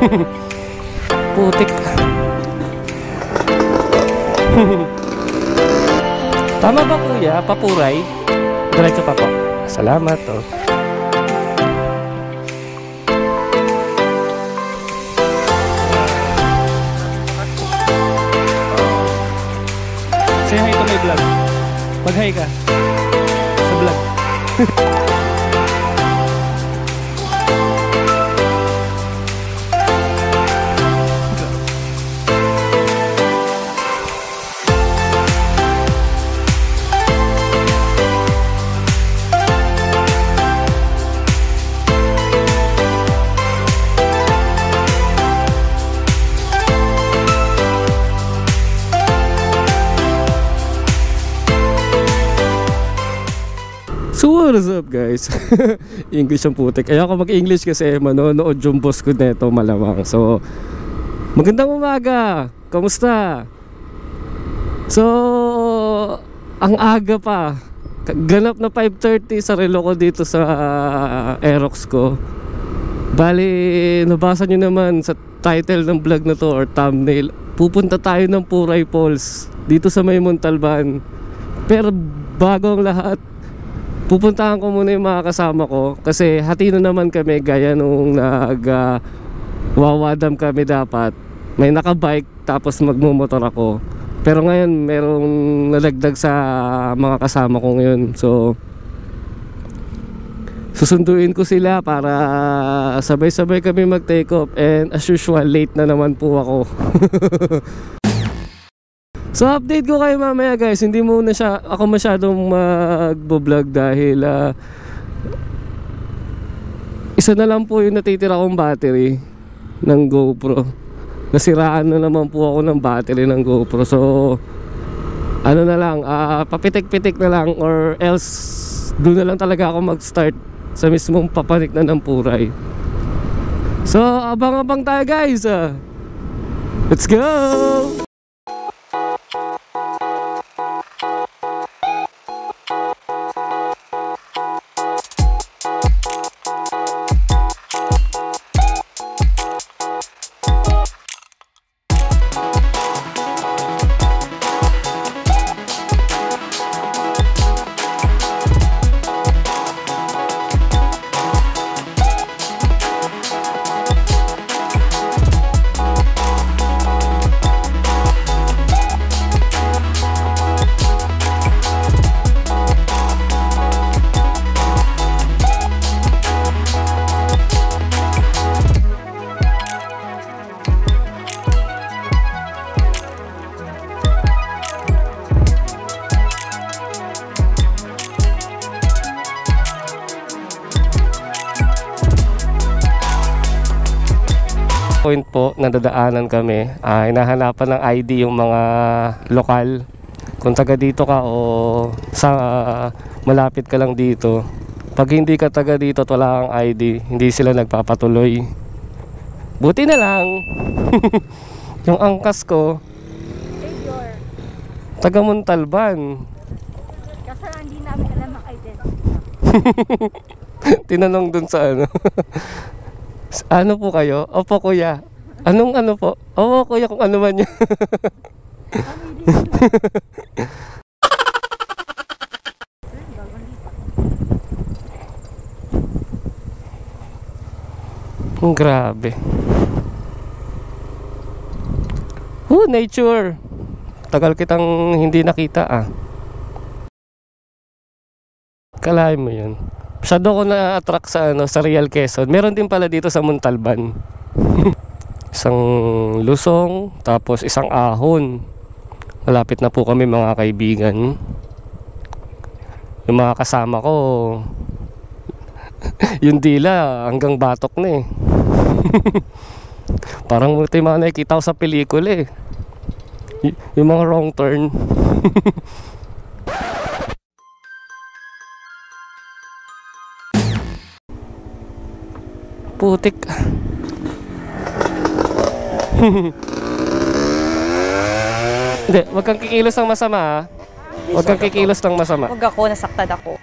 Putik. Tama ba kuya? Papuray? Diretso pa po. Salamat oh. Say hi to my vlog. Mag-hi ka sa vlog. So what is up guys? English ang putik. Ayaw ko mag-English kasi manonood yung boss ko neto malamang. So magandang umaga. Kamusta? So ang aga pa. Ganap na 5:30 sa relo ko dito sa Aerox ko. Bali nabasa nyo naman sa title ng vlog na to or thumbnail. Pupunta tayo ng Puray Falls dito sa May Montalban. Pero bago ang lahat, pupuntahan ko muna yung mga kasama ko kasi hati na naman kami gaya nung wawadam kami dapat. May nakabike tapos magmumotor ako. Pero ngayon merong nalagdag sa mga kasama ko ngayon. So susunduin ko sila para sabay-sabay kami mag-take off. And as usual late na naman po ako. So update ko kayo mamaya guys. Hindi muna ako masyadong mag-vlog dahil isa na lang po yung natitira kong battery ng GoPro. Nasiraan na naman po ako ng battery ng GoPro. So ano na lang, papitik-pitik na lang or else doon na lang talaga ako mag-start sa mismong papanik na ng Puray. So abang-abang tayo guys. Let's go! Point po na dadaanan kami, hinahanapan ng ID yung mga lokal kung taga dito ka o sa malapit ka lang dito. Pag hindi ka taga dito at wala kang ID, hindi sila nagpapatuloy. Buti na lang yung angkas ko taga Montalban. Kasi hindi namin alam ang identity. Tinanong dun sa ano. Ano po kayo? Opo kuya. Anong ano po? Oo kuya kung ano man yun. Grabe. Nature. Tagal kitang hindi nakita Kalahin mo yun. Masyado ko na-attract sa sa Real Quezon. Meron din pala dito sa Montalban. Isang lusong, tapos isang ahon. Malapit na po kami mga kaibigan. Yung mga kasama ko, yung dila hanggang batok na Parang multi mga nakikita ko sa pelikula yung mga wrong turn. Putik. Hindi, wag kang kikilos ng masama Wag kang kikilos ng masama. Wag ako, nasaktan ako.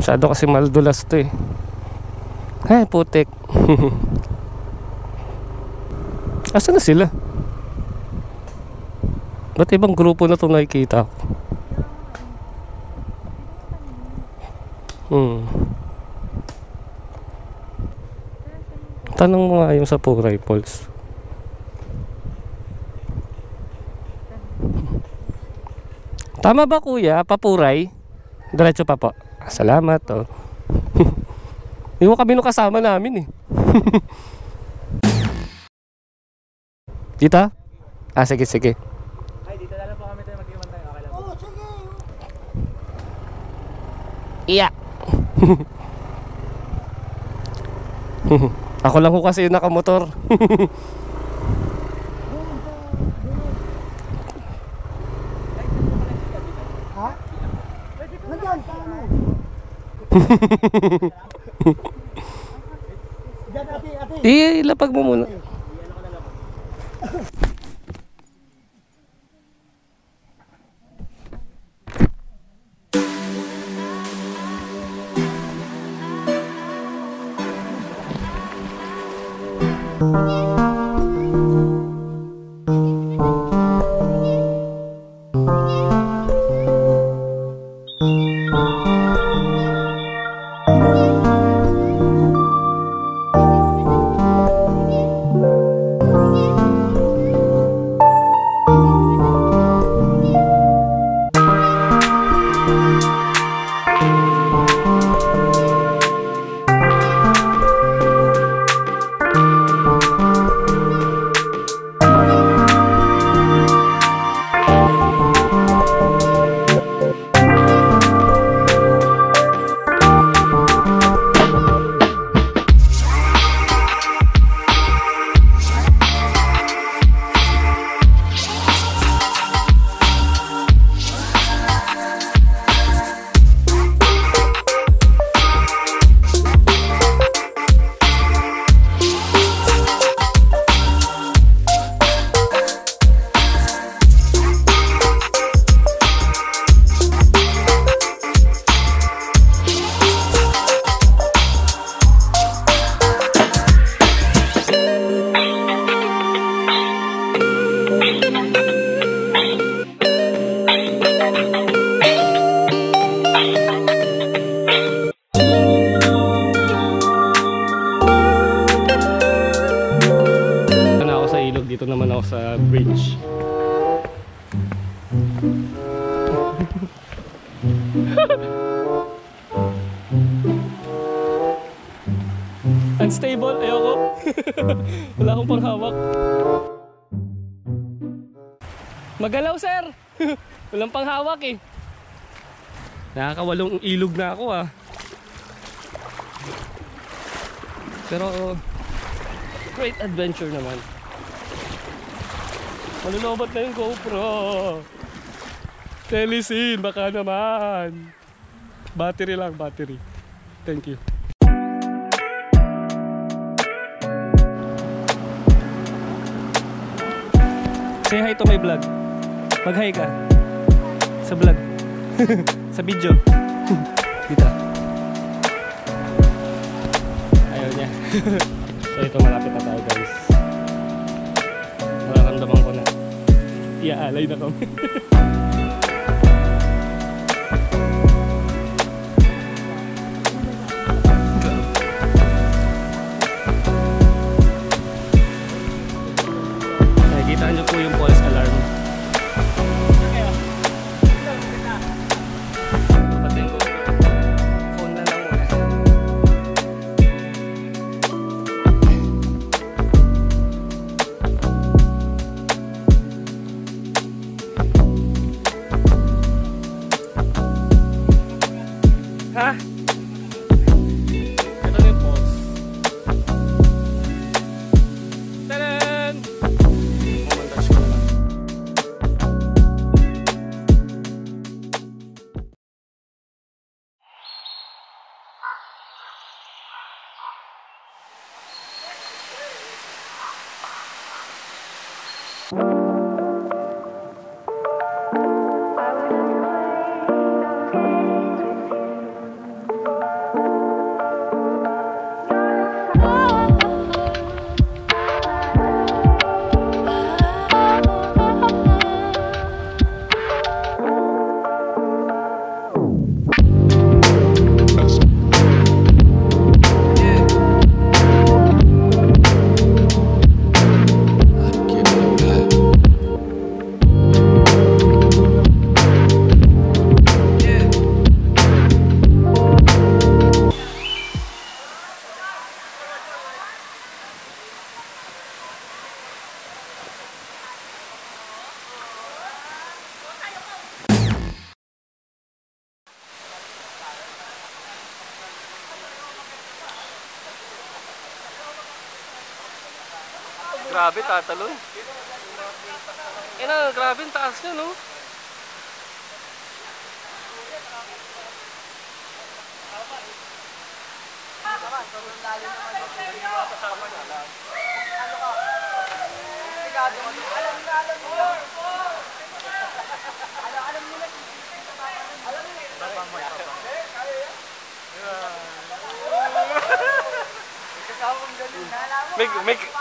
Masyado kasi maldulas to eh. Ay, putik. Asa na sila? Ba't ibang grupo na itong nakikita ko? Tanong mo nga yung sa Puray Falls. Tama ba kuya? Papuray? Diretso pa po. Salamat oh. Yung kami nung kasama namin eh. Dito? Ah, sige, sige. Ay, dito na lang po kami tayo mag-iwan tayo. Okay lang po. Oo, sige. Iya. Ako lang ko kasi yung nakamotor. Ha? Nandyan, paano? Diyan, ate. Ilapag mo muna. Dito naman ako sa bridge. Unstable, ayoko. Wala akong panghawak. Magalaw sir. Walang panghawak eh. Nakakawalong ilog na ako ah. Pero great adventure naman. Malulobat na yung GoPro. Telesin, baka naman. Battery lang, battery. Thank you. Say hi to my vlog. Mag-hi ka. Sa vlog. Sa video. Dito. Ayaw niya. So ito, malapit na tayo guys. Nararamdaman ko na iaalay na kami. Nakikita nyo po yung false alarm. Patin ko phone na lang muna. Ha? Ito na yung pulse. Tadaan! Mamandash ko naman. Grabe, tatalon. Grabe ang taas niya, no?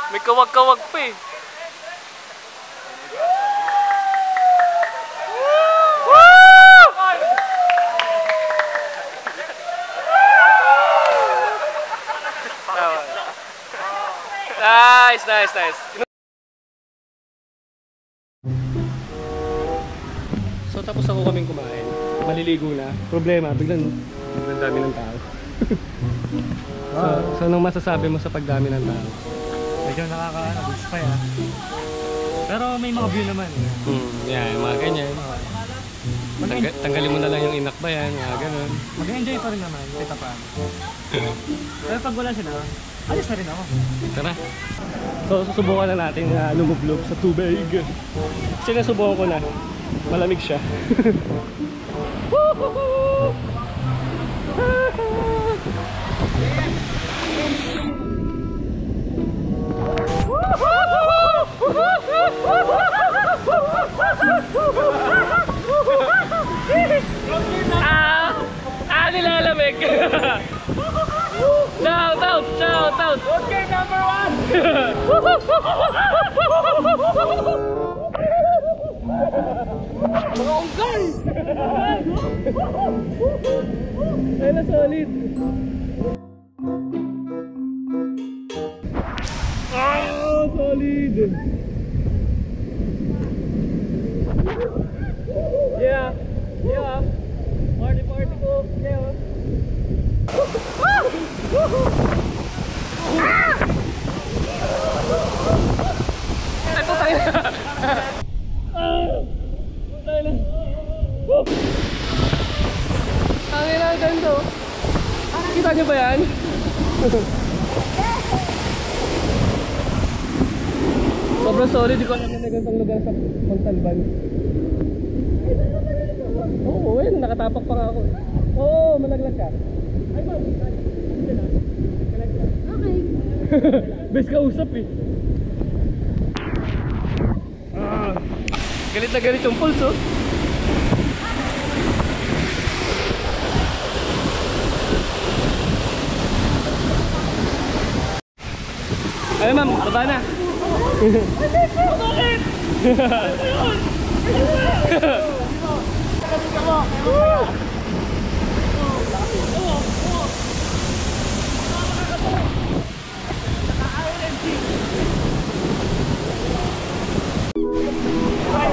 May kawag-kawag pa eh. Nice. So tapos ako kaming kumain. Maliligo na. Problema, biglang dami ng tao. So anong masasabi mo sa pagdami ng tao? Medyo nakaka-gusto ya. Pero may mga view naman. Yeah, mga ganyan. Tanggalin mo na lang yung inakbayan, mga ganun. Mag-enjoy pa rin naman, kita pa. Pero pag wala sila, alis na rin ako. Tara. So susubukan na natin na lumublob sa tubig. Kasi nasubukan ko na. Malamig siya. Nilalamig. Shout out. Okay, number 1. Mga unggoy. Ay na solid. Solid. Yeah. Party ko. Yeah. Ito tayo. Tangin na ganito. Kita niyo ba yan? Sobrang sorry, di ko alam na ganitong lugar sa Montalban. Oo, nakatapak pa nga ako. Oo, malaglag ka. Ay, ma'am. Okay. Best kausap eh. Galit na galit yung pulse, oh. Ay, ma'am, baba na. Bakit?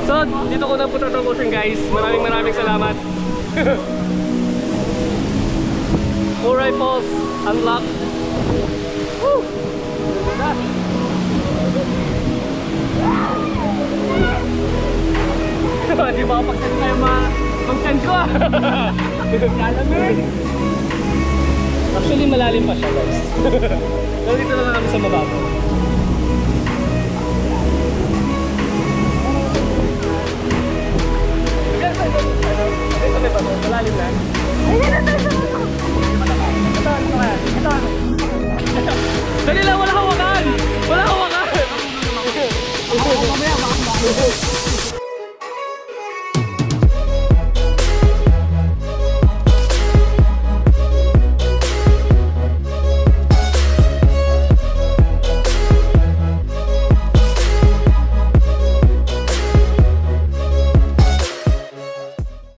So, dito ko na po tatapusin guys. Maraming salamat. 4 rifles unlocked. Woo! Di ba kapag tayo mag-tent ko ah. Lalamig. Actually malalim pa siya guys. Pero dito na lang kami sa mababaw.